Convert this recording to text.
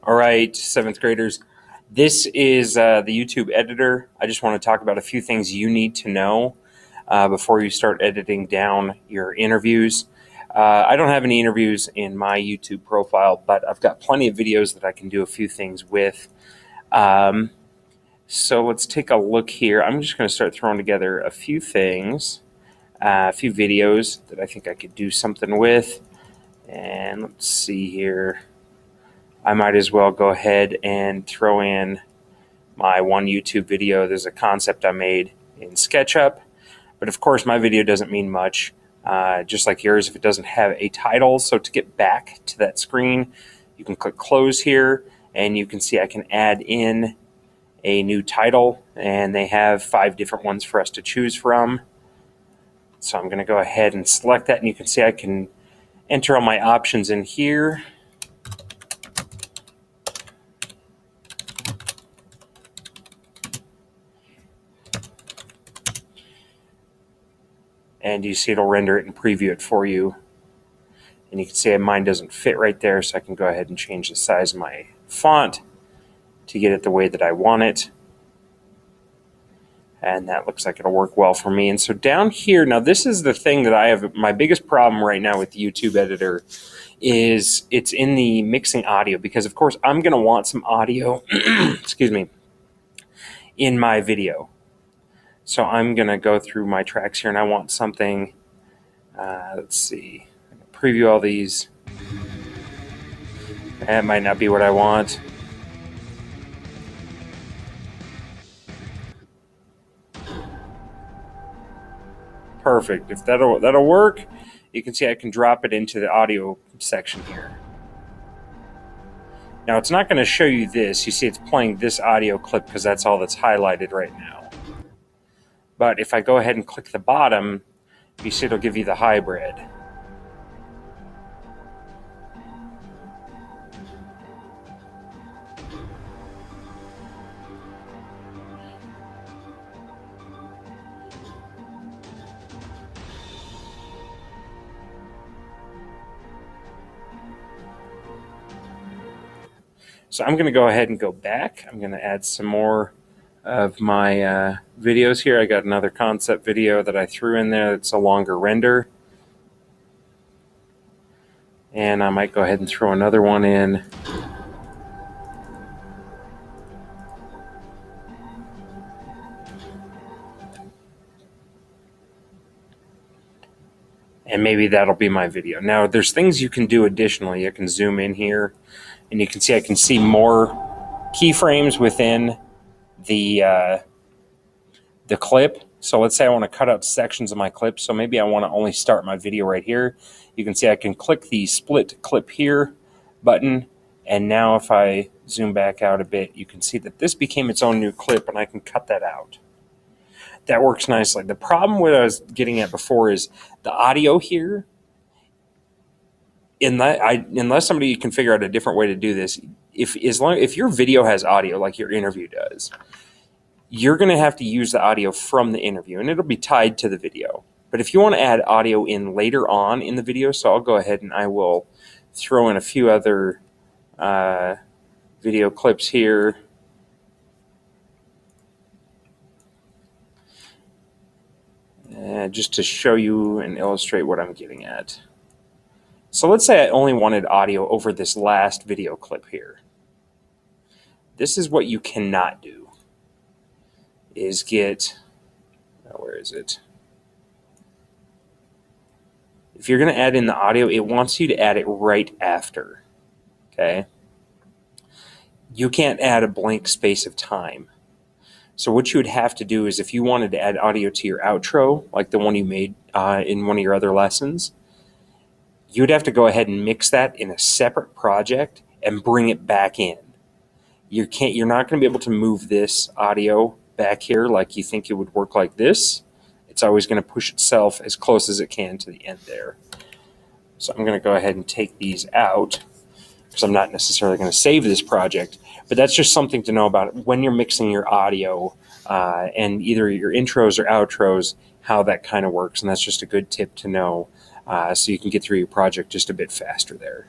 All right, seventh graders. This is the YouTube editor. I just want to talk about a few things you need to know before you start editing down your interviews. I don't have any interviews in my YouTube profile, but I've got plenty of videos that I can do a few things with. So let's take a look here. I'm just going to start throwing together a few things, a few videos that I think I could do something with. And let's see here. I might as well go ahead and throw in my one YouTube video. There's a concept I made in SketchUp, but of course my video doesn't mean much, just like yours if it doesn't have a title. So to get back to that screen, you can click close here and you can see I can add in a new title, and they have 5 different ones for us to choose from. So I'm going to go ahead and select that, and you can see I can enter all my options in here. And you see it'll render it and preview it for you. And you can see mine doesn't fit right there, so I can go ahead and change the size of my font to get it the way that I want it. And that looks like it'll work well for me. And so down here, now this is the thing that I have, my biggest problem right now with the YouTube editor is it's in the mixing audio, because of course I'm going to want some audio, excuse me, in my video. So I'm going to go through my tracks here, and I want something, let's see, preview all these. That might not be what I want. Perfect. If that'll work, you can see I can drop it into the audio section here. Now it's not going to show you this. You see it's playing this audio clip because that's all that's highlighted right now. But if I go ahead and click the bottom, you see it'll give you the hybrid. So I'm going to go ahead and go back. I'm going to add some more of my videos here. I got another concept video that I threw in there. It's a longer render. And I might go ahead and throw another one in. And maybe that'll be my video. Now, there's things you can do additionally. You can zoom in here, and you can see I can see more keyframes within the clip. So let's say I want to cut out sections of my clip. So maybe I want to only start my video right here. You can see I can click the split clip here button. And now if I zoom back out a bit, you can see that this became its own new clip, and I can cut that out. That works nicely. The problem what I was getting at before is the audio here. Unless somebody can figure out a different way to do this, if your video has audio like your interview does, you're going to have to use the audio from the interview, and it'll be tied to the video. But if you want to add audio in later on in the video, so I'll go ahead and I will throw in a few other video clips here. Just to show you and illustrate what I'm getting at. So let's say I only wanted audio over this last video clip here. This is what you cannot do, is get, where is it? If you're going to add in the audio, it wants you to add it right after, okay? You can't add a blank space of time. So what you would have to do is if you wanted to add audio to your outro, like the one you made in one of your other lessons, you'd have to go ahead and mix that in a separate project and bring it back in. You're not going to be able to move this audio back here like you think it would work like this. It's always going to push itself as close as it can to the end there. So I'm going to go ahead and take these out, because I'm not necessarily going to save this project, but that's just something to know about when you're mixing your audio and either your intros or outros, how that kind of works. And that's just a good tip to know so you can get through your project just a bit faster there.